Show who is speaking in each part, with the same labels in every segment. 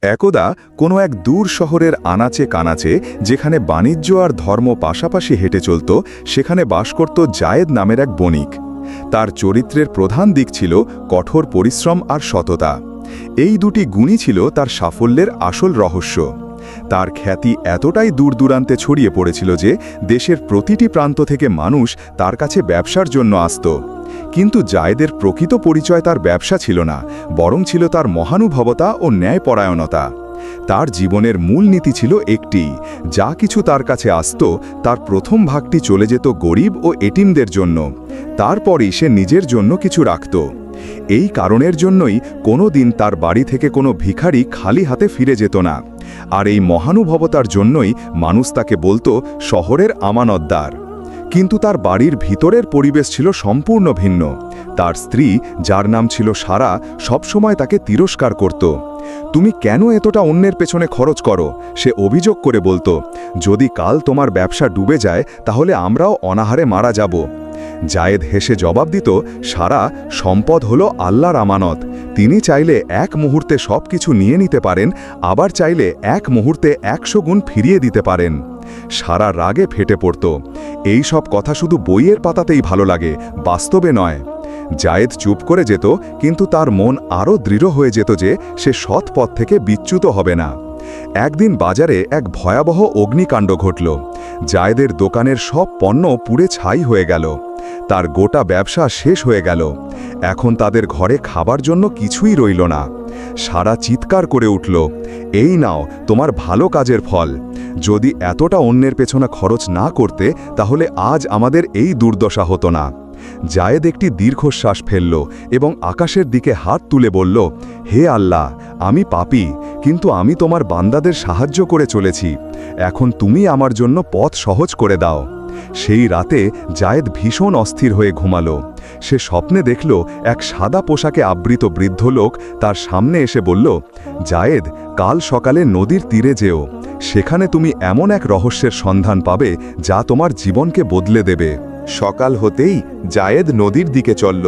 Speaker 1: একদা কোনো এক দূর শহরের আনাচে কানাচে যেখানে বাণিজ্য আর ধর্ম পাশাপাশি হেঁটে চলত, সেখানে বাস করত জায়েদ নামের এক বণিক। তার চরিত্রের প্রধান দিক ছিল কঠোর পরিশ্রম আর সততা। এই দুটি গুণই ছিল তার সাফল্যের আসল রহস্য। তার খ্যাতি এতটাই দূর দূরান্তে ছড়িয়ে পড়েছিল যে দেশের প্রতিটি প্রান্ত থেকে মানুষ তার কাছে ব্যবসার জন্য আসত। কিন্তু জায়েদের প্রকৃত পরিচয় তার ব্যবসা ছিল না, বরং ছিল তার মহানুভবতা ও ন্যায়পরায়ণতা। তার জীবনের মূল নীতি ছিল একটি: যা কিছু তার কাছে আসত তার প্রথম ভাগটি চলে যেত গরিব ও এতিমদের জন্য, তারপরই সে নিজের জন্য কিছু রাখত। এই কারণের জন্যই কোনো দিন তার বাড়ি থেকে কোনো ভিখারি খালি হাতে ফিরে যেত না। আর এই মহানুভবতার জন্যই মানুষ তাকে বলতো শহরের আমানতদার। কিন্তু তার বাড়ির ভিতরের পরিবেশ ছিল সম্পূর্ণ ভিন্ন। তার স্ত্রী, যার নাম ছিল সারা, সবসময় তাকে তিরস্কার করত। তুমি কেন এতটা অন্যের পেছনে খরচ করো? সে অভিযোগ করে বলতো, যদি কাল তোমার ব্যবসা ডুবে যায় তাহলে আমরাও অনাহারে মারা যাব। জায়েদ হেসে জবাব দিত, সারা, সম্পদ হলো আল্লাহর আমানত। তিনি চাইলে এক মুহূর্তে সব কিছু নিয়ে নিতে পারেন, আবার চাইলে এক মুহূর্তে 100 গুণ ফিরিয়ে দিতে পারেন। সারা রাগে ফেটে পড়ত, এই সব কথা শুধু বইয়ের পাতাতেই ভালো লাগে, বাস্তবে নয়। জায়েদ চুপ করে যেত, কিন্তু তার মন আরও দৃঢ় হয়ে যেত যে সে সৎ পথ থেকে বিচ্যুত হবে না। একদিন বাজারে এক ভয়াবহ অগ্নিকাণ্ড ঘটল। জায়েদের দোকানের সব পণ্য পুড়ে ছাই হয়ে গেল। তার গোটা ব্যবসা শেষ হয়ে গেল। এখন তাদের ঘরে খাবার জন্য কিছুই রইল না। সারা চিৎকার করে উঠল, এই নাও তোমার ভালো কাজের ফল। যদি এতটা অন্যের পেছনে খরচ না করতে তাহলে আজ আমাদের এই দুর্দশা হতো না। জায়েদ একটি দীর্ঘশ্বাস ফেলল এবং আকাশের দিকে হাত তুলে বলল, হে আল্লাহ, আমি পাপী, কিন্তু আমি তোমার বান্দাদের সাহায্য করে চলেছি। এখন তুমি আমার জন্য পথ সহজ করে দাও। সেই রাতে জায়েদ ভীষণ অস্থির হয়ে ঘুমালো। সে স্বপ্নে দেখল এক সাদা পোশাকে আবৃত বৃদ্ধ লোক তার সামনে এসে বলল, জায়েদ, কাল সকালে নদীর তীরে যেও। সেখানে তুমি এমন এক রহস্যের সন্ধান পাবে যা তোমার জীবনকে বদলে দেবে। সকাল হতেই জায়েদ নদীর দিকে চলল।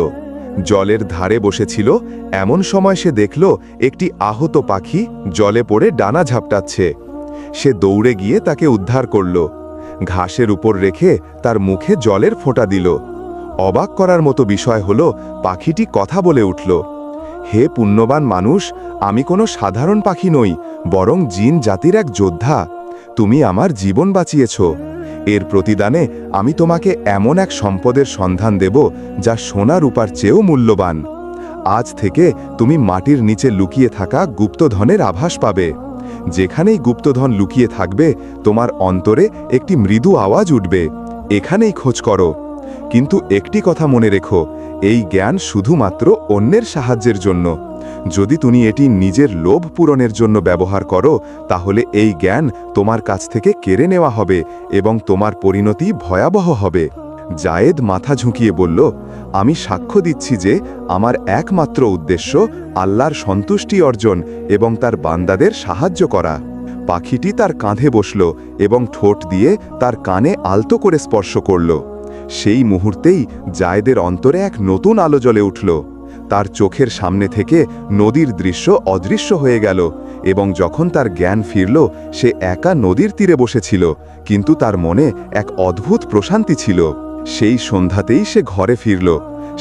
Speaker 1: জলের ধারে বসেছিল, এমন সময় সে দেখল একটি আহত পাখি জলে পড়ে ডানা ঝাপটাচ্ছে। সে দৌড়ে গিয়ে তাকে উদ্ধার করল। ঘাসের উপর রেখে তার মুখে জলের ফোঁটা দিল। অবাক করার মতো বিষয় হলো, পাখিটি কথা বলে উঠল, হে পুণ্যবান মানুষ, আমি কোনো সাধারণ পাখি নই, বরং জিন জাতির এক যোদ্ধা। তুমি আমার জীবন বাঁচিয়েছ। এর প্রতিদানে আমি তোমাকে এমন এক সম্পদের সন্ধান দেব যা সোনা রূপার চেয়েও মূল্যবান। আজ থেকে তুমি মাটির নিচে লুকিয়ে থাকা গুপ্তধনের আভাস পাবে। যেখানেই গুপ্তধন লুকিয়ে থাকবে তোমার অন্তরে একটি মৃদু আওয়াজ উঠবে, এখানেই খোঁজ করো। কিন্তু একটি কথা মনে রেখো, এই জ্ঞান শুধুমাত্র অন্যের সাহায্যের জন্য। যদি তুমি এটি নিজের লোভ পূরণের জন্য ব্যবহার করো তাহলে এই জ্ঞান তোমার কাছ থেকে কেড়ে নেওয়া হবে এবং তোমার পরিণতি ভয়াবহ হবে। জায়েদ মাথা ঝুঁকিয়ে বলল, আমি সাক্ষ্য দিচ্ছি যে আমার একমাত্র উদ্দেশ্য আল্লাহর সন্তুষ্টি অর্জন এবং তার বান্দাদের সাহায্য করা। পাখিটি তার কাঁধে বসল এবং ঠোঁট দিয়ে তার কানে আলতো করে স্পর্শ করল। সেই মুহূর্তেই জায়েদের অন্তরে এক নতুন আলো জ্বলে উঠল। তার চোখের সামনে থেকে নদীর দৃশ্য অদৃশ্য হয়ে গেল এবং যখন তার জ্ঞান ফিরল সে একা নদীর তীরে বসেছিল, কিন্তু তার মনে এক অদ্ভুত প্রশান্তি ছিল। সেই সন্ধ্যাতেই সে ঘরে ফিরল।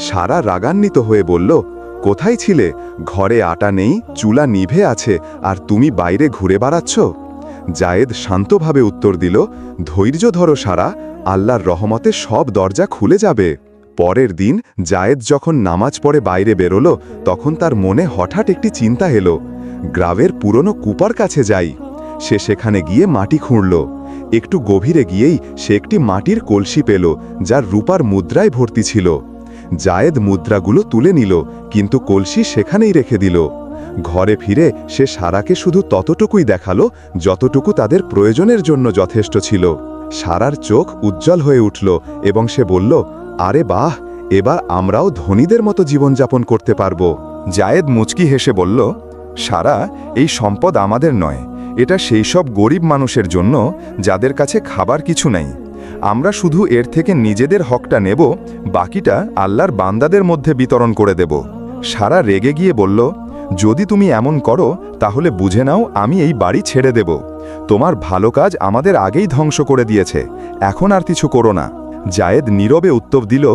Speaker 1: সারা রাগান্বিত হয়ে বলল, কোথায় ছিলে? ঘরে আটা নেই, চুলা নিভে আছে, আর তুমি বাইরে ঘুরে বেড়াচ্ছ। জায়েদ শান্তভাবে উত্তর দিল, ধৈর্য ধরো সারা, আল্লাহর রহমতে সব দরজা খুলে যাবে। পরের দিন জায়েদ যখন নামাজ পড়ে বাইরে বেরোল তখন তার মনে হঠাৎ একটি চিন্তা এলো, গ্রামের পুরনো কূপার কাছে যাই। সে সেখানে গিয়ে মাটি খুঁড়ল। একটু গভীরে গিয়েই সে একটি মাটির কলসি পেল যার রূপার মুদ্রায় ভর্তি ছিল। জায়েদ মুদ্রাগুলো তুলে নিল, কিন্তু কলসি সেখানেই রেখে দিল। ঘরে ফিরে সে সারাকে শুধু ততটুকুই দেখালো যতটুকু তাদের প্রয়োজনের জন্য যথেষ্ট ছিল। সারার চোখ উজ্জ্বল হয়ে উঠল এবং সে বলল, আরে বাহ, এবার আমরাও ধনীদের মতো জীবনযাপন করতে পারব। জায়েদ মুচকি হেসে বলল, সারা, এই সম্পদ আমাদের নয়, এটা সেই সব গরিব মানুষের জন্য যাদের কাছে খাবার কিছু নাই। আমরা শুধু এর থেকে নিজেদের হকটা নেব, বাকিটা আল্লাহর বান্দাদের মধ্যে বিতরণ করে দেব। সারা রেগে গিয়ে বলল, যদি তুমি এমন করো তাহলে বুঝে নাও আমি এই বাড়ি ছেড়ে দেব। তোমার ভালো কাজ আমাদের আগেই ধ্বংস করে দিয়েছে, এখন আর কিছু করো না। জায়েদ নীরবে উত্তর দিল,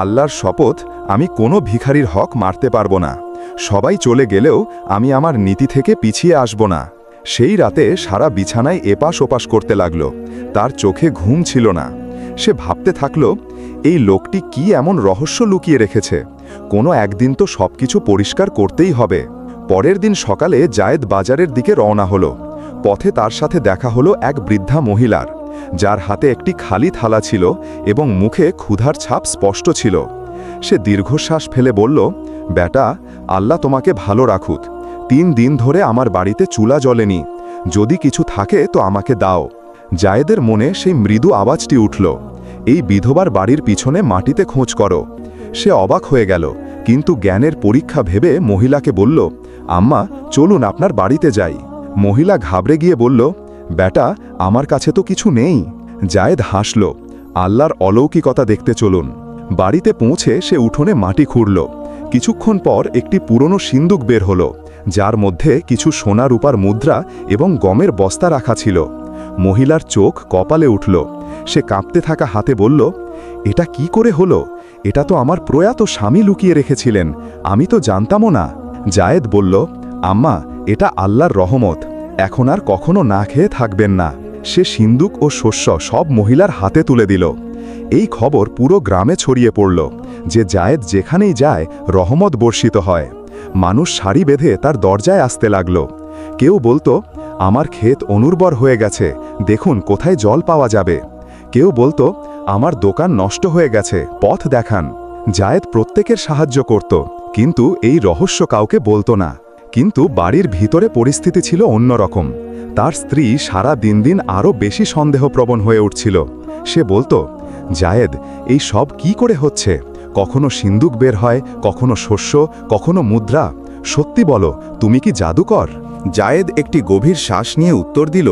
Speaker 1: আল্লাহর শপথ, আমি কোনো ভিখারির হক মারতে পারবো না। সবাই চলে গেলেও আমি আমার নীতি থেকে পিছিয়ে আসব না। সেই রাতে সারা বিছানায় এপাশ ওপাশ করতে লাগল। তার চোখে ঘুম ছিল না। সে ভাবতে থাকল, এই লোকটি কি এমন রহস্য লুকিয়ে রেখেছে? কোনো একদিন তো সবকিছু পরিষ্কার করতেই হবে। পরের দিন সকালে জায়েদ বাজারের দিকে রওনা হলো। পথে তার সাথে দেখা হলো এক বৃদ্ধা মহিলার, যার হাতে একটি খালি থালা ছিল এবং মুখে ক্ষুধার ছাপ স্পষ্ট ছিল। সে দীর্ঘশ্বাস ফেলে বলল, বেটা, আল্লাহ তোমাকে ভালো রাখুক। 3 দিন ধরে আমার বাড়িতে চুলা জ্বলেনি, যদি কিছু থাকে তো আমাকে দাও। জায়েদের মনে সেই মৃদু আওয়াজটি উঠল, এই বিধবার বাড়ির পিছনে মাটিতে খোঁজ করো। সে অবাক হয়ে গেল, কিন্তু জ্ঞানের পরীক্ষা ভেবে মহিলাকে বলল, আম্মা, চলুন আপনার বাড়িতে যাই। মহিলা ঘাবড়ে গিয়ে বলল, বেটা, আমার কাছে তো কিছু নেই। জায়েদ হাসল, আল্লাহর অলৌকিকতা দেখতে চলুন। বাড়িতে পৌঁছে সে উঠোনে মাটি খুঁড়ল। কিছুক্ষণ পর একটি পুরনো সিন্দুক বের হলো, যার মধ্যে কিছু সোনা রূপার মুদ্রা এবং গমের বস্তা রাখা ছিল। মহিলার চোখ কপালে উঠল। সে কাঁপতে থাকা হাতে বলল, এটা কি করে হলো? এটা তো আমার প্রয়াত স্বামী লুকিয়ে রেখেছিলেন, আমি তো জানতামও না। জায়েদ বলল, আম্মা, এটা আল্লাহর রহমত, এখন আর কখনো না খেয়ে থাকবেন না। সে সিন্দুক ও শস্য সব মহিলার হাতে তুলে দিল। এই খবর পুরো গ্রামে ছড়িয়ে পড়ল যে জায়েদ যেখানেই যায় রহমত বর্ষিত হয়। মানুষ সারি বেঁধে তার দরজায় আসতে লাগল। কেউ বলতো, আমার ক্ষেত অনুর্বর হয়ে গেছে, দেখুন কোথায় জল পাওয়া যাবে। কেউ বলতো, আমার দোকান নষ্ট হয়ে গেছে, পথ দেখান। জায়েদ প্রত্যেকের সাহায্য করত, কিন্তু এই রহস্য কাউকে বলতো না। কিন্তু বাড়ির ভিতরে পরিস্থিতি ছিল অন্যরকম। তার স্ত্রী সারা দিন আরও বেশি সন্দেহপ্রবণ হয়ে উঠছিল। সে বলতো, জায়েদ, এই সব কি করে হচ্ছে? কখনো সিন্দুক বের হয়, কখনো শস্য, কখনো মুদ্রা। সত্যি বলো, তুমি কি জাদুকর? জায়েদ একটি গভীর শ্বাস নিয়ে উত্তর দিল,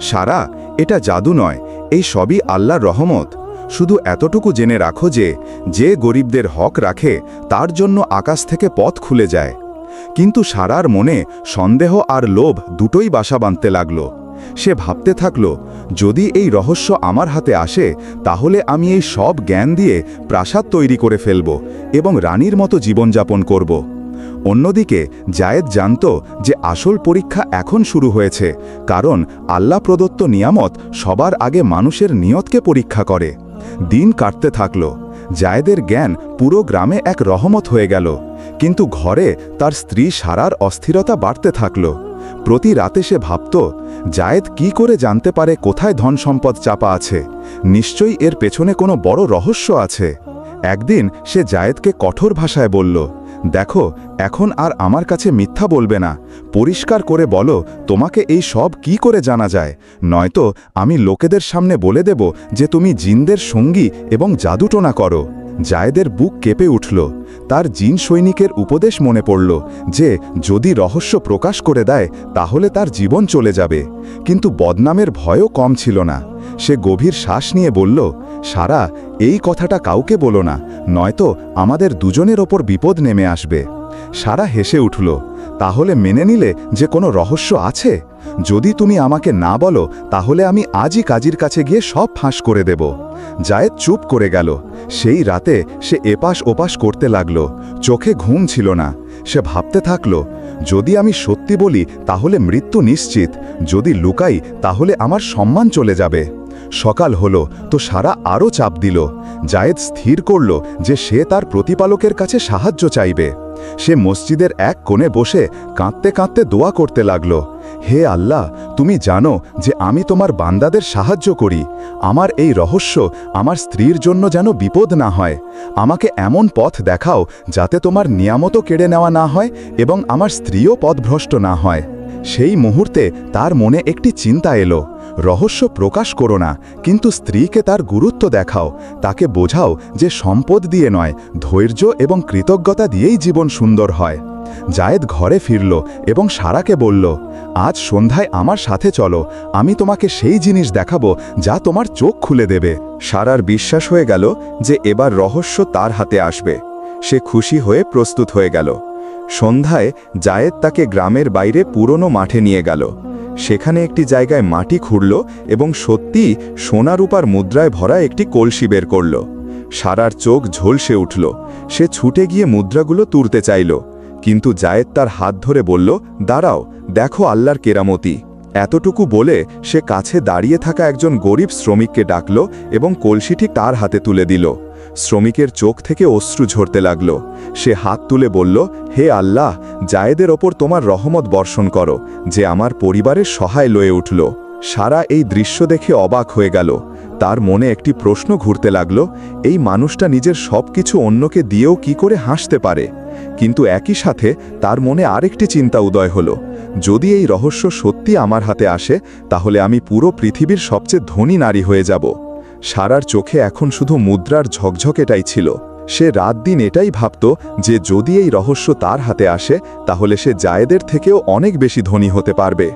Speaker 1: সারা, এটা জাদু নয়, এই সবই আল্লাহর রহমত। শুধু এতটুকু জেনে রাখো যে গরিবদের হক রাখে তার জন্য আকাশ থেকে পথ খুলে যায়। কিন্তু সারার মনে সন্দেহ আর লোভ দুটোই বাসা বাঁধতে লাগল। সে ভাবতে থাকল, যদি এই রহস্য আমার হাতে আসে তাহলে আমি এই সব জ্ঞান দিয়ে প্রাসাদ তৈরি করে ফেলব এবং রানীর মতো জীবনযাপন করব। অন্যদিকে জায়েদ জানত যে আসল পরীক্ষা এখন শুরু হয়েছে, কারণ আল্লাহ প্রদত্ত নিয়ামত সবার আগে মানুষের নিয়তকে পরীক্ষা করে। দিন কাটতে থাকল। জায়েদের জ্ঞান পুরো গ্রামে এক রহমত হয়ে গেল, কিন্তু ঘরে তার স্ত্রী সারার অস্থিরতা বাড়তে থাকল। প্রতি রাতে সে ভাবত, জায়েদ কি করে জানতে পারে কোথায় ধন সম্পদ চাপা আছে? নিশ্চয়ই এর পেছনে কোনো বড় রহস্য আছে। একদিন সে জায়েদকে কঠোর ভাষায় বলল, দেখো, এখন আর আমার কাছে মিথ্যা বলবে না, পরিষ্কার করে বলো তোমাকে এই সব কি করে জানা যায়, নয়তো আমি লোকেদের সামনে বলে দেব যে তুমি জিনদের সঙ্গী এবং জাদুটোনা করো। জায়েদের বুক কেঁপে উঠল। তার জিন সৈনিকের উপদেশ মনে পড়ল যে যদি রহস্য প্রকাশ করে দেয় তাহলে তার জীবন চলে যাবে। কিন্তু বদনামের ভয়ও কম ছিল না। সে গভীর শ্বাস নিয়ে বলল, সারা, এই কথাটা কাউকে বলো না, নয়তো আমাদের দুজনের ওপর বিপদ নেমে আসবে। সারা হেসে উঠল, তাহলে মেনে নিলে যে কোনো রহস্য আছে? যদি তুমি আমাকে না বলো তাহলে আমি আজই কাজীর কাছে গিয়ে সব ফাঁস করে দেব। জায়েদ চুপ করে গেল। সেই রাতে সে এপাশ ওপাশ করতে লাগল। চোখে ঘুম ছিল না। সে ভাবতে থাকল, যদি আমি সত্যি বলি তাহলে মৃত্যু নিশ্চিত, যদি লুকাই তাহলে আমার সম্মান চলে যাবে। সকাল হলো তো সারা আরও চাপ দিল। জায়েদ স্থির করল যে সে তার প্রতিপালকের কাছে সাহায্য চাইবে। সে মসজিদের এক কোণে বসে কাঁদতে কাঁদতে দোয়া করতে লাগল, হে আল্লাহ, তুমি জানো যে আমি তোমার বান্দাদের সাহায্য করি। আমার এই রহস্য আমার স্ত্রীর জন্য যেন বিপদ না হয়। আমাকে এমন পথ দেখাও যাতে তোমার নিয়ামতও কেড়ে নেওয়া না হয় এবং আমার স্ত্রীও পথভ্রষ্ট না হয়। সেই মুহূর্তে তার মনে একটি চিন্তা এলো, রহস্য প্রকাশ করো না, কিন্তু স্ত্রীকে তার গুরুত্ব দেখাও। তাকে বোঝাও যে সম্পদ দিয়ে নয়, ধৈর্য এবং কৃতজ্ঞতা দিয়েই জীবন সুন্দর হয়। জায়েদ ঘরে ফিরল এবং সারাকে বলল, আজ সন্ধ্যায় আমার সাথে চলো, আমি তোমাকে সেই জিনিস দেখাবো যা তোমার চোখ খুলে দেবে। সারার বিশ্বাস হয়ে গেল যে এবার রহস্য তার হাতে আসবে। সে খুশি হয়ে প্রস্তুত হয়ে গেল। সন্ধ্যায় জায়েদ তাকে গ্রামের বাইরে পুরনো মাঠে নিয়ে গেল। সেখানে একটি জায়গায় মাটি খুঁড়ল এবং সত্যিই সোনা রূপার মুদ্রায় ভরা একটি কলসি বের করল। সারার চোখ ঝলসে উঠল। সে ছুটে গিয়ে মুদ্রাগুলো তুলতে চাইল, কিন্তু জায়েদ তার হাত ধরে বলল, দাঁড়াও, দেখো আল্লাহর কেরামতি। এতটুকু বলে সে কাছে দাঁড়িয়ে থাকা একজন গরিব শ্রমিককে ডাকল এবং কলসিটি তার হাতে তুলে দিল। শ্রমিকের চোখ থেকে অশ্রু ঝরতে লাগল। সে হাত তুলে বলল, হে আল্লাহ, জায়েদের ওপর তোমার রহমত বর্ষণ করো, যে আমার পরিবারের সহায় লয়ে উঠল। সারা এই দৃশ্য দেখে অবাক হয়ে গেল। তার মনে একটি প্রশ্ন ঘুরতে লাগল, এই মানুষটা নিজের সব কিছু অন্যকে দিয়েও কি করে হাসতে পারে? কিন্তু একই সাথে তার মনে আরেকটি চিন্তা উদয় হল, যদি এই রহস্য সত্যি আমার হাতে আসে, তাহলে আমি পুরো পৃথিবীর সবচেয়ে ধনী নারী হয়ে যাব। সারার চোখে এখন শুধু মুদ্রার ঝকঝকেটাই ছিল। সে রাত দিন এটাই ভাবত যে যদি এই রহস্য তার হাতে আসে, তাহলে সে জায়েদের থেকেও অনেক বেশি ধনী হতে পারবে।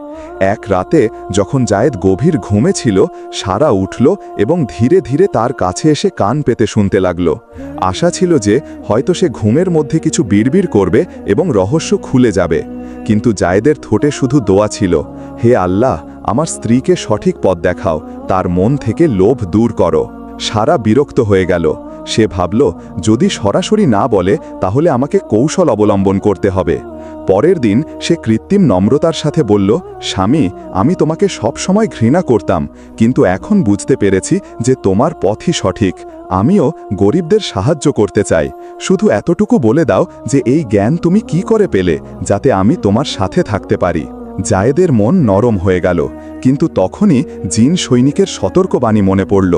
Speaker 1: এক রাতে যখন জায়েদ গভীর ঘুমে ছিল, সারা উঠল এবং ধীরে ধীরে তার কাছে এসে কান পেতে শুনতে লাগল। আশা ছিল যে হয়তো সে ঘুমের মধ্যে কিছু বিড়বিড় করবে এবং রহস্য খুলে যাবে, কিন্তু জায়েদের ঠোঁটে শুধু দোয়া ছিল, হে আল্লাহ, আমার স্ত্রীকে সঠিক পথ দেখাও, তার মন থেকে লোভ দূর করো। সারা বিরক্ত হয়ে গেল। সে ভাবল, যদি সরাসরি না বলে তাহলে আমাকে কৌশল অবলম্বন করতে হবে। পরের দিন সে কৃত্রিম নম্রতার সাথে বলল, স্বামী, আমি তোমাকে সব সময় ঘৃণা করতাম, কিন্তু এখন বুঝতে পেরেছি যে তোমার পথই সঠিক। আমিও গরিবদের সাহায্য করতে চাই। শুধু এতটুকু বলে দাও যে এই জ্ঞান তুমি কি করে পেলে, যাতে আমি তোমার সাথে থাকতে পারি। জায়েদের মন নরম হয়ে গেল, কিন্তু তখনই জিন সৈনিকের সতর্কবাণী মনে পড়ল,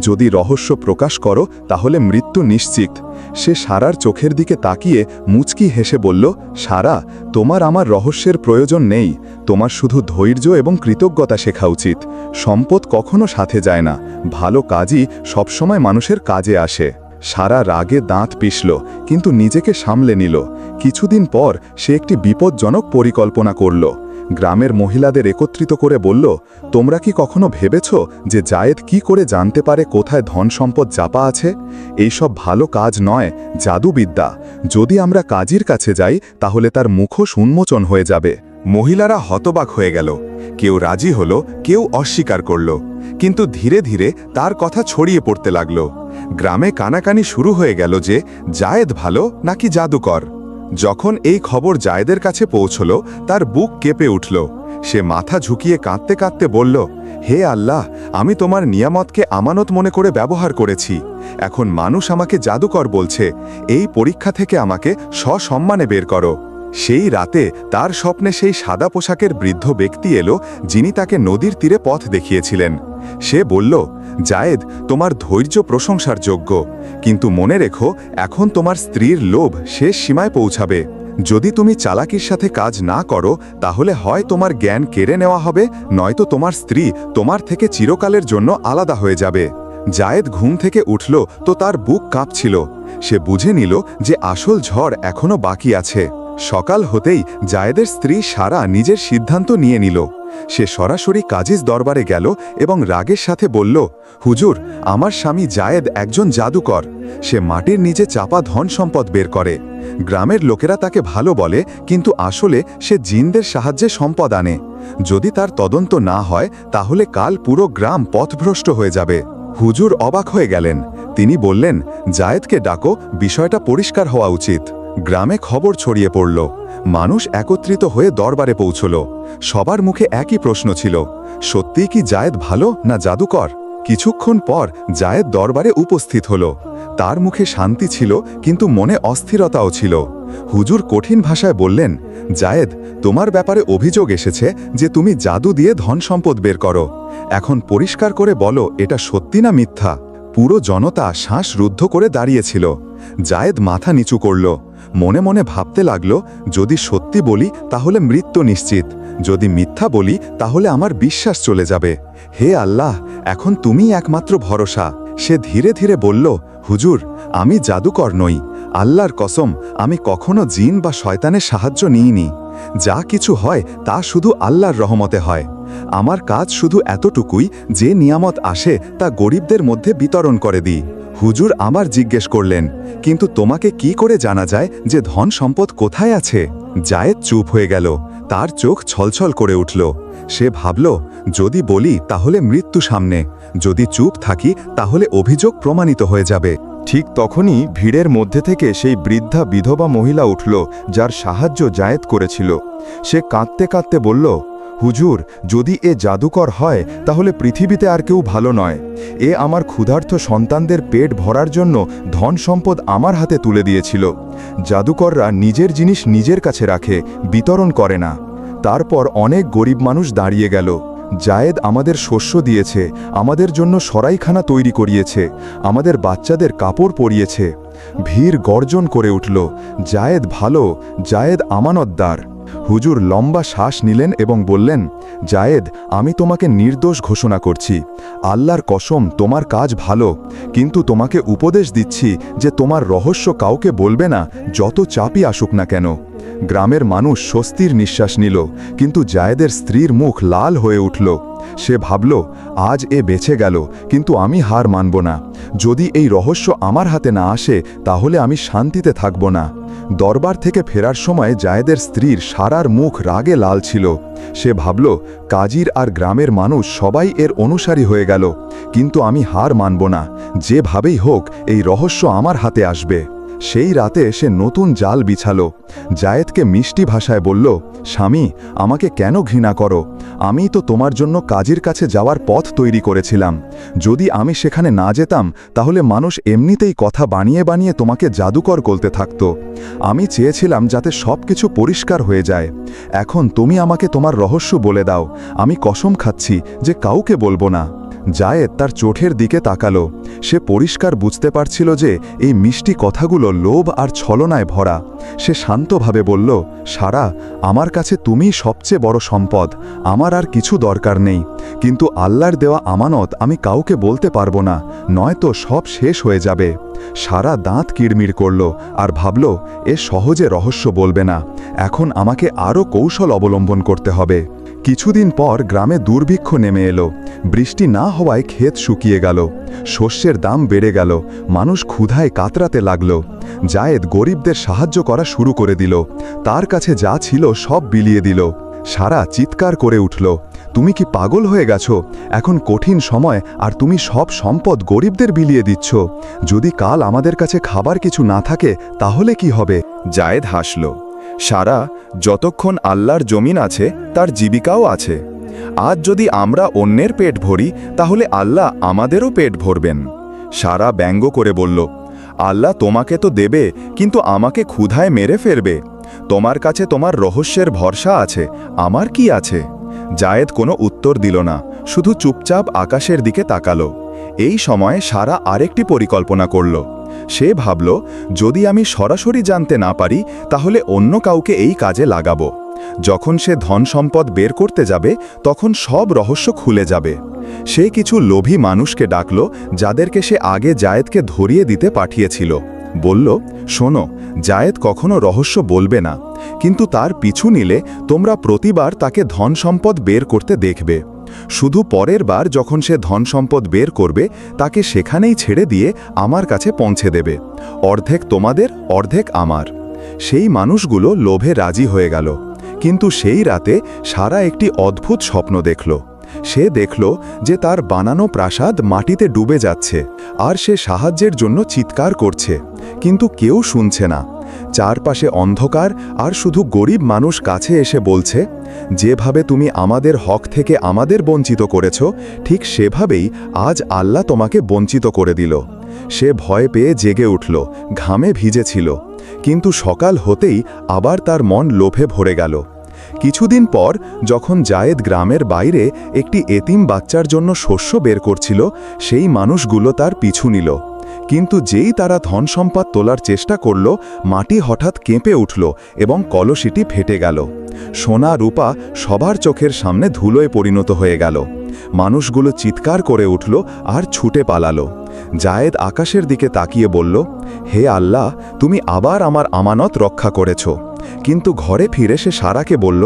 Speaker 1: যদি রহস্য প্রকাশ করো তাহলে মৃত্যু নিশ্চিত। সে সারার চোখের দিকে তাকিয়ে মুচকি হেসে বলল, সারা, তোমার আমার রহস্যের প্রয়োজন নেই, তোমার শুধু ধৈর্য এবং কৃতজ্ঞতা শেখা উচিত। সম্পদ কখনো সাথে যায় না, ভালো কাজই সবসময় মানুষের কাজে আসে। সারা রাগে দাঁত পিষল, কিন্তু নিজেকে সামলে নিল। কিছুদিন পর সে একটি বিপজ্জনক পরিকল্পনা করল। গ্রামের মহিলাদের একত্রিত করে বলল, তোমরা কি কখনো ভেবেছ যে জায়েদ কি করে জানতে পারে কোথায় ধন সম্পদ চাপা আছে? এইসব ভালো কাজ নয়, জাদুবিদ্যা। যদি আমরা কাজীর কাছে যাই তাহলে তার মুখোশ উন্মোচন হয়ে যাবে। মহিলারা হতবাক হয়ে গেল। কেউ রাজি হল, কেউ অস্বীকার করল, কিন্তু ধীরে ধীরে তার কথা ছড়িয়ে পড়তে লাগল। গ্রামে কানাকানি শুরু হয়ে গেল যে জায়েদ ভালো নাকি জাদুকর। যখন এই খবর জায়েদের কাছে পৌঁছল, তার বুক কেঁপে উঠল। সে মাথা ঝুঁকিয়ে কাঁদতে কাঁদতে বলল, হে আল্লাহ, আমি তোমার নিয়ামতকে আমানত মনে করে ব্যবহার করেছি। এখন মানুষ আমাকে জাদুকর বলছে। এই পরীক্ষা থেকে আমাকে সসম্মানে বের করো। সেই রাতে তার স্বপ্নে সেই সাদা পোশাকের বৃদ্ধ ব্যক্তি এলো, যিনি তাকে নদীর তীরে পথ দেখিয়েছিলেন। সে বলল, জায়েদ, তোমার ধৈর্য প্রশংসার যোগ্য, কিন্তু মনে রেখো, এখন তোমার স্ত্রীর লোভ শেষ সীমায় পৌঁছাবে। যদি তুমি চালাকির সাথে কাজ না করো, তাহলে হয় তোমার জ্ঞান কেড়ে নেওয়া হবে, নয়তো তোমার স্ত্রী তোমার থেকে চিরকালের জন্য আলাদা হয়ে যাবে। জায়েদ ঘুম থেকে উঠল তো তার বুক কাঁপছিল। সে বুঝে নিল যে আসল ঝড় এখনো বাকি আছে। সকাল হতেই জায়েদের স্ত্রী সারা নিজের সিদ্ধান্ত নিয়ে নিল। সে সরাসরি কাজীর দরবারে গেল এবং রাগের সাথে বলল, হুজুর, আমার স্বামী জায়েদ একজন জাদুকর। সে মাটির নিচে চাপা ধন সম্পদ বের করে। গ্রামের লোকেরা তাকে ভালো বলে, কিন্তু আসলে সে জিনদের সাহায্যে সম্পদ আনে। যদি তার তদন্ত না হয় তাহলে কাল পুরো গ্রাম পথভ্রষ্ট হয়ে যাবে। হুজুর অবাক হয়ে গেলেন। তিনি বললেন, জায়েদকে ডাকো, বিষয়টা পরিষ্কার হওয়া উচিত। গ্রামে খবর ছড়িয়ে পড়ল। মানুষ একত্রিত হয়ে দরবারে পৌঁছল। সবার মুখে একই প্রশ্ন ছিল, সত্যিই কি জায়েদ ভালো না জাদুকর? কিছুক্ষণ পর জায়েদ দরবারে উপস্থিত হল। তার মুখে শান্তি ছিল, কিন্তু মনে অস্থিরতাও ছিল। হুজুর কঠিন ভাষায় বললেন, জায়েদ, তোমার ব্যাপারে অভিযোগ এসেছে যে তুমি জাদু দিয়ে ধন সম্পদ বের করো। এখন পরিষ্কার করে বলো, এটা সত্যি না মিথ্যা? পুরো জনতা শ্বাস রুদ্ধ করে দাঁড়িয়েছিল। জায়েদ মাথা নিচু করল। মনে মনে ভাবতে লাগল, যদি সত্যি বলি তাহলে মৃত্যু নিশ্চিত, যদি মিথ্যা বলি তাহলে আমার বিশ্বাস চলে যাবে। হে আল্লাহ, এখন তুমিই একমাত্র ভরসা। সে ধীরে ধীরে বলল, হুজুর, আমি জাদুকর নই। আল্লাহর কসম, আমি কখনো জিন বা শয়তানের সাহায্য নিইনি। যা কিছু হয় তা শুধু আল্লাহর রহমতে হয়। আমার কাজ শুধু এতটুকুই যে নিয়ামত আসে তা গরিবদের মধ্যে বিতরণ করে দিই। হুজুর আমার জিজ্ঞেস করলেন, কিন্তু তোমাকে কি করে জানা যায় যে ধন সম্পদ কোথায় আছে? জায়েদ চুপ হয়ে গেল, তার চোখ ছলছল করে উঠল। সে ভাবল, যদি বলি তাহলে মৃত্যু সামনে, যদি চুপ থাকি তাহলে অভিযোগ প্রমাণিত হয়ে যাবে। ঠিক তখনই ভিড়ের মধ্যে থেকে সেই বৃদ্ধা বিধবা মহিলা উঠল, যার সাহায্য জায়েদ করেছিল। সে কাঁদতে কাঁদতে বলল, হুজুর, যদি এ জাদুকর হয় তাহলে পৃথিবীতে আর কেউ ভালো নয়। এ আমার ক্ষুধার্ত সন্তানদের পেট ভরার জন্য ধন সম্পদ আমার হাতে তুলে দিয়েছিল। জাদুকররা নিজের জিনিস নিজের কাছে রাখে, বিতরণ করে না। তারপর অনেক গরিব মানুষ দাঁড়িয়ে গেল। জায়েদ আমাদের শস্য দিয়েছে, আমাদের জন্য সরাইখানা তৈরি করিয়েছে, আমাদের বাচ্চাদের কাপড় পরিয়েছে। ভিড় গর্জন করে উঠল, জায়েদ ভালো, জায়েদ আমানতদার। হুজুর লম্বা শ্বাস নিলেন এবং বললেন, জায়েদ, আমি তোমাকে নির্দোষ ঘোষণা করছি। আল্লাহর কসম, তোমার কাজ ভালো, কিন্তু তোমাকে উপদেশ দিচ্ছি যে তোমার রহস্য কাউকে বলবে না, যত চাপই আসুক না কেন। গ্রামের মানুষ স্বস্তির নিঃশ্বাস নিল, কিন্তু জায়েদের স্ত্রীর মুখ লাল হয়ে উঠল। সে ভাবল, আজ এ বেঁচে গেল, কিন্তু আমি হার মানব না। যদি এই রহস্য আমার হাতে না আসে তাহলে আমি শান্তিতে থাকব না। দরবার থেকে ফেরার সময় জায়েদের স্ত্রীর সারার মুখ রাগে লাল ছিল। সে ভাবল, কাজীর আর গ্রামের মানুষ সবাই এর অনুসারী হয়ে গেল, কিন্তু আমি হার মানব না। যেভাবেই হোক এই রহস্য আমার হাতে আসবে। সেই রাতে সে নতুন জাল বিছালো। জায়েদকে মিষ্টি ভাষায় বলল, স্বামী, আমাকে কেন ঘৃণা করো? আমি তো তোমার জন্য কাজীর কাছে যাওয়ার পথ তৈরি করেছিলাম। যদি আমি সেখানে না যেতাম তাহলে মানুষ এমনিতেই কথা বানিয়ে বানিয়ে তোমাকে জাদুকর বলতে থাকত। আমি চেয়েছিলাম যাতে সব কিছু পরিষ্কার হয়ে যায়। এখন তুমি আমাকে তোমার রহস্য বলে দাও, আমি কসম খাচ্ছি যে কাউকে বলবো না। জায়েদ তার চোখের দিকে তাকালো। সে পরিষ্কার বুঝতে পারছিল যে এই মিষ্টি কথাগুলো লোভ আর ছলনায় ভরা। সে শান্তভাবে বলল, সারা, আমার কাছে তুমিই সবচেয়ে বড় সম্পদ, আমার আর কিছু দরকার নেই। কিন্তু আল্লাহর দেওয়া আমানত আমি কাউকে বলতে পারবো না, নয়তো সব শেষ হয়ে যাবে। সারা দাঁত কিড়মিড় করল আর ভাবল, এ সহজে রহস্য বলবে না। এখন আমাকে আরও কৌশল অবলম্বন করতে হবে। কিছুদিন পর গ্রামে দুর্ভিক্ষ নেমে এলো। বৃষ্টি না হওয়ায় ক্ষেত শুকিয়ে গেল, শস্যের দাম বেড়ে গেল, মানুষ ক্ষুধায় কাতরাতে লাগল। জায়েদ গরিবদের সাহায্য করা শুরু করে দিল। তার কাছে যা ছিল সব বিলিয়ে দিল। সারা চিৎকার করে উঠল, তুমি কি পাগল হয়ে গেছো? এখন কঠিন সময় আর তুমি সব সম্পদ গরিবদের বিলিয়ে দিচ্ছ। যদি কাল আমাদের কাছে খাবার কিছু না থাকে তাহলে কি হবে? জায়েদ হাসল, সারা, যতক্ষণ আল্লাহর জমিন আছে তার জীবিকাও আছে। আজ যদি আমরা অন্যের পেট ভরি তাহলে আল্লাহ আমাদেরও পেট ভরবেন। সারা ব্যঙ্গ করে বলল, আল্লাহ তোমাকে তো দেবে, কিন্তু আমাকে ক্ষুধায় মেরে ফেলবে। তোমার কাছে তোমার রহস্যের ভরসা আছে, আমার কি আছে? জায়েদ কোনো উত্তর দিল না, শুধু চুপচাপ আকাশের দিকে তাকালো। এই সময় সারা আরেকটি পরিকল্পনা করল। সে ভাবল, যদি আমি সরাসরি জানতে না পারি তাহলে অন্য কাউকে এই কাজে লাগাবো। যখন সে ধন সম্পদ বের করতে যাবে তখন সব রহস্য খুলে যাবে। সে কিছু লোভী মানুষকে ডাকল, যাদেরকে সে আগে জায়েদকে ধরিয়ে দিতে পাঠিয়েছিল। বলল, শোনো, জায়েদ কখনো রহস্য বলবে না, কিন্তু তার পিছু নিলে তোমরা প্রতিবার তাকে ধন সম্পদ বের করতে দেখবে। শুধু পরের বার যখন সে ধন সম্পদ বের করবে তাকে সেখানেই ছেড়ে দিয়ে আমার কাছে পৌঁছে দেবে। অর্ধেক তোমাদের, অর্ধেক আমার। সেই মানুষগুলো লোভে রাজি হয়ে গেল। কিন্তু সেই রাতে সারা একটি অদ্ভুত স্বপ্ন দেখল। সে দেখল যে তার বানানো প্রাসাদ মাটিতে ডুবে যাচ্ছে, আর সে সাহায্যের জন্য চিৎকার করছে, কিন্তু কেউ শুনছে না। চারপাশে অন্ধকার, আর শুধু গরিব মানুষ কাছে এসে বলছে, যেভাবে তুমি আমাদের হক থেকে আমাদের বঞ্চিত করেছ, ঠিক সেভাবেই আজ আল্লাহ তোমাকে বঞ্চিত করে দিল। সে ভয় পেয়ে জেগে উঠল, ঘামে ভিজেছিল, কিন্তু সকাল হতেই আবার তার মন লোভে ভরে গেল। কিছুদিন পর যখন জায়েদ গ্রামের বাইরে একটি এতিম বাচ্চার জন্য শস্য বের করছিল, সেই মানুষগুলো তার পিছু নিল। কিন্তু যেই তারা ধন সম্পদ তোলার চেষ্টা করল, মাটি হঠাৎ কেঁপে উঠল এবং কলসিটি ফেটে গেল। সোনা রূপা সবার চোখের সামনে ধুলোয় পরিণত হয়ে গেল। মানুষগুলো চিৎকার করে উঠল আর ছুটে পালালো। জায়েদ আকাশের দিকে তাকিয়ে বলল, হে আল্লাহ, তুমি আবার আমার আমানত রক্ষা করেছ। কিন্তু ঘরে ফিরে সে সারাকে বলল,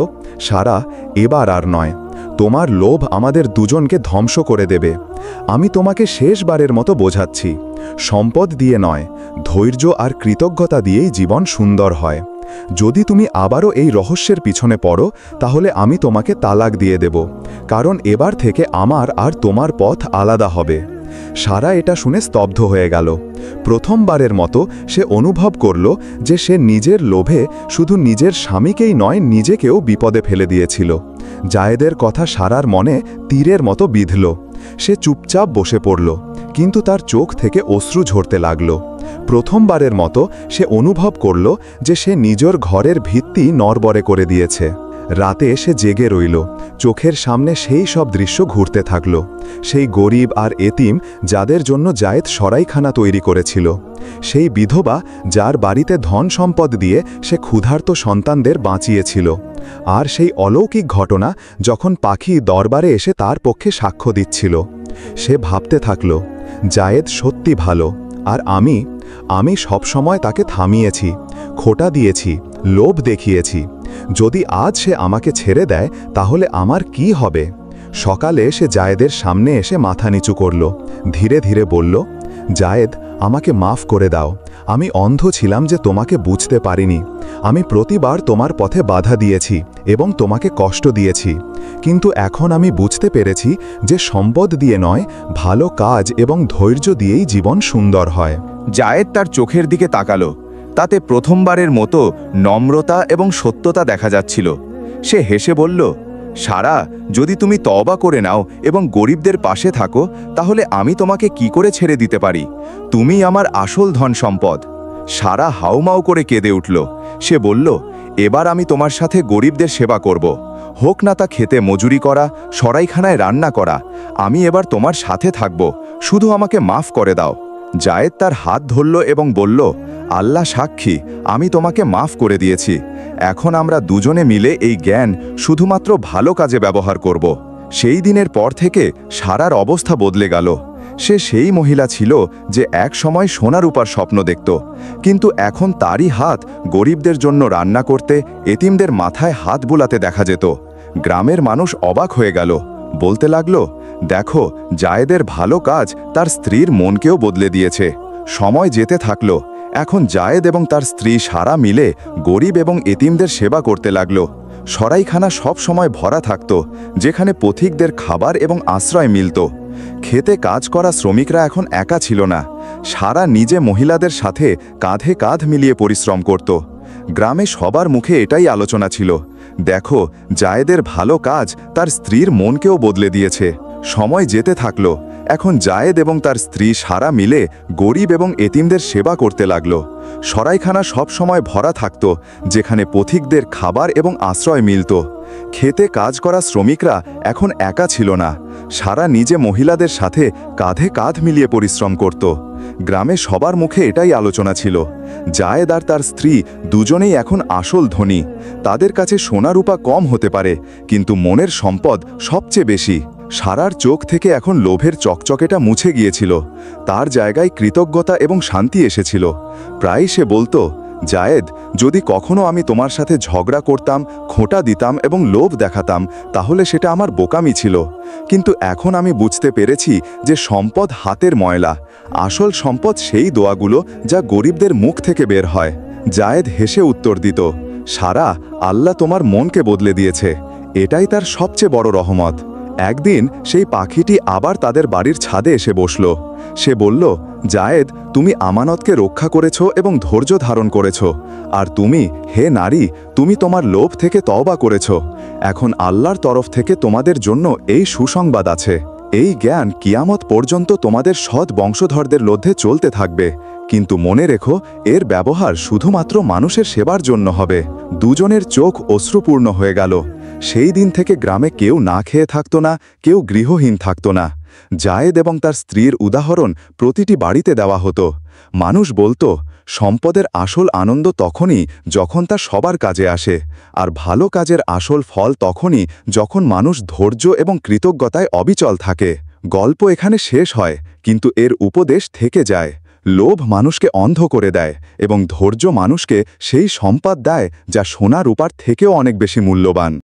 Speaker 1: সারা, এবার আর নয়। তোমার লোভ আমাদের দুজনকে ধ্বংস করে দেবে। আমি তোমাকে শেষবারের মতো বোঝাচ্ছি, সম্পদ দিয়ে নয়, ধৈর্য আর কৃতজ্ঞতা দিয়েই জীবন সুন্দর হয়। যদি তুমি আবারও এই রহস্যের পিছনে পড়ো, তাহলে আমি তোমাকে তালাক দিয়ে দেব, কারণ এবার থেকে আমার আর তোমার পথ আলাদা হবে। সারা এটা শুনে স্তব্ধ হয়ে গেল। প্রথমবারের মতো সে অনুভব করল যে সে নিজের লোভে শুধু নিজের স্বামীকেই নয়, নিজেকেও বিপদে ফেলে দিয়েছিল। জায়েদের কথা সারার মনে তীরের মতো বিঁধল। সে চুপচাপ বসে পড়ল, কিন্তু তার চোখ থেকে অশ্রু ঝরতে লাগল। প্রথমবারের মতো সে অনুভব করল যে সে নিজের ঘরের ভিত্তি নড়বড়ে করে দিয়েছে। রাতে সে জেগে রইল, চোখের সামনে সেই সব দৃশ্য ঘুরতে থাকল। সেই গরিব আর এতিম যাদের জন্য জায়েদ সরাইখানা তৈরি করেছিল, সেই বিধবা যার বাড়িতে ধন সম্পদ দিয়ে সে ক্ষুধার্ত সন্তানদের বাঁচিয়েছিল, আর সেই অলৌকিক ঘটনা যখন পাখি দরবারে এসে তার পক্ষে সাক্ষ্য দিচ্ছিল। সে ভাবতে থাকল, জায়েদ সত্যি ভালো, আর আমি সবসময় তাকে থামিয়েছি, খোটা দিয়েছি, লোভ দেখিয়েছি। যদি আজ সে আমাকে ছেড়ে দেয়, তাহলে আমার কি হবে? সকালে সে জায়েদের সামনে এসে মাথা নিচু করল, ধীরে ধীরে বলল, জায়েদ, আমাকে মাফ করে দাও। আমি অন্ধ ছিলাম যে তোমাকে বুঝতে পারিনি। আমি প্রতিবার তোমার পথে বাধা দিয়েছি এবং তোমাকে কষ্ট দিয়েছি, কিন্তু এখন আমি বুঝতে পেরেছি যে সম্পদ দিয়ে নয়, ভালো কাজ এবং ধৈর্য দিয়েই জীবন সুন্দর হয়।
Speaker 2: জায়েদ তার চোখের দিকে তাকালো। তাতে প্রথমবারের মতো নম্রতা এবং সত্যতা দেখা যাচ্ছিল। সে হেসে বলল, সারা, যদি তুমি তওবা করে নাও এবং গরিবদের পাশে থাকো, তাহলে আমি তোমাকে কি করে ছেড়ে দিতে পারি? তুমি আমার আসল ধন সম্পদ। সারা হাউমাউ করে কেঁদে উঠল। সে বলল, এবার আমি তোমার সাথে গরিবদের সেবা করব। হোক না তা খেতে মজুরি করা, সরাইখানায় রান্না করা, আমি এবার তোমার সাথে থাকব। শুধু আমাকে মাফ করে দাও। জায়েদ তার হাত ধরল এবং বলল, আল্লাহ সাক্ষী, আমি তোমাকে মাফ করে দিয়েছি। এখন আমরা দুজনে মিলে এই জ্ঞান শুধুমাত্র ভালো কাজে ব্যবহার করব। সেই দিনের পর থেকে সারার অবস্থা বদলে গেল। সে সেই মহিলা ছিল যে এক সময় সোনা রূপার স্বপ্ন দেখত, কিন্তু এখন তারই হাত গরিবদের জন্য রান্না করতে, এতিমদের মাথায় হাত বুলাতে দেখা যেত। গ্রামের মানুষ অবাক হয়ে গেল, বলতে লাগলো, দেখো, জায়েদের ভালো কাজ তার স্ত্রীর মনকেও বদলে দিয়েছে। সময় যেতে থাকলো। এখন জায়েদ এবং তার স্ত্রী সারা মিলে গরিব এবং এতিমদের সেবা করতে লাগলো। সরাইখানা সব সময় ভরা থাকত, যেখানে পথিকদের খাবার এবং আশ্রয় মিলত। খেতে কাজ করা শ্রমিকরা এখন একা ছিল না। সারা নিজে মহিলাদের সাথে কাঁধে কাঁধ মিলিয়ে পরিশ্রম করত। গ্রামে সবার মুখে এটাই আলোচনা ছিল, দেখো, জায়েদের ভালো কাজ তার স্ত্রীর মনকেও বদলে দিয়েছে। সময় যেতে থাকলো। এখন জায়েদ এবং তার স্ত্রী সারা মিলে গরিব এবং এতিমদের সেবা করতে লাগলো। সরাইখানা সব সময় ভরা থাকত, যেখানে পথিকদের খাবার এবং আশ্রয় মিলত। খেতে কাজ করা শ্রমিকরা এখন একা ছিল না। সারা নিজে মহিলাদের সাথে কাঁধে কাঁধ মিলিয়ে পরিশ্রম করত। গ্রামে সবার মুখে এটাই আলোচনা ছিল, জায়েদ আর তার স্ত্রী দুজনেই এখন আসল ধনী। তাদের কাছে সোনা রূপা কম হতে পারে, কিন্তু মনের সম্পদ সবচেয়ে বেশি। সারার চোখ থেকে এখন লোভের চকচকেটা মুছে গিয়েছিল। তার জায়গায় কৃতজ্ঞতা এবং শান্তি এসেছিল। প্রায় সে বলতো, জায়েদ, যদি কখনো আমি তোমার সাথে ঝগড়া করতাম, খোঁটা দিতাম এবং লোভ দেখাতাম, তাহলে সেটা আমার বোকামি ছিল। কিন্তু এখন আমি বুঝতে পেরেছি যে সম্পদ হাতের ময়লা, আসল সম্পদ সেই দোয়াগুলো যা গরিবদের মুখ থেকে বের হয়। জায়েদ হেসে উত্তর দিত, সারা, আল্লাহ তোমার মনকে বদলে দিয়েছে, এটাই তার সবচেয়ে বড় রহমত। একদিন সেই পাখিটি আবার তাদের বাড়ির ছাদে এসে বসল। সে বলল, জায়েদ, তুমি আমানতকে রক্ষা করেছ এবং ধৈর্য ধারণ করেছ, আর তুমি, হে নারী, তুমি তোমার লোভ থেকে তওবা করেছ। এখন আল্লাহর তরফ থেকে তোমাদের জন্য এই সুসংবাদ আছে। এই জ্ঞান কিয়ামত পর্যন্ত তোমাদের সৎ বংশধরদের মধ্যে চলতে থাকবে, কিন্তু মনে রেখো, এর ব্যবহার শুধুমাত্র মানুষের সেবার জন্য হবে। দুজনের চোখ অশ্রুপূর্ণ হয়ে গেল। সেই দিন থেকে গ্রামে কেউ না খেয়ে থাকত না, কেউ গৃহহীন থাকত না। জায়েদ এবং তার স্ত্রীর উদাহরণ প্রতিটি বাড়িতে দেওয়া হতো। মানুষ বলতো, সম্পদের আসল আনন্দ তখনই যখন তা সবার কাজে আসে, আর ভালো কাজের আসল ফল তখনই যখন মানুষ ধৈর্য এবং কৃতজ্ঞতায় অবিচল থাকে। গল্প এখানে শেষ হয়, কিন্তু এর উপদেশ থেকে যায়।
Speaker 1: লোভ মানুষকে অন্ধ করে দেয় এবং ধৈর্য মানুষকে সেই সম্পদ দেয় যা সোনা রূপার থেকেও অনেক বেশি মূল্যবান।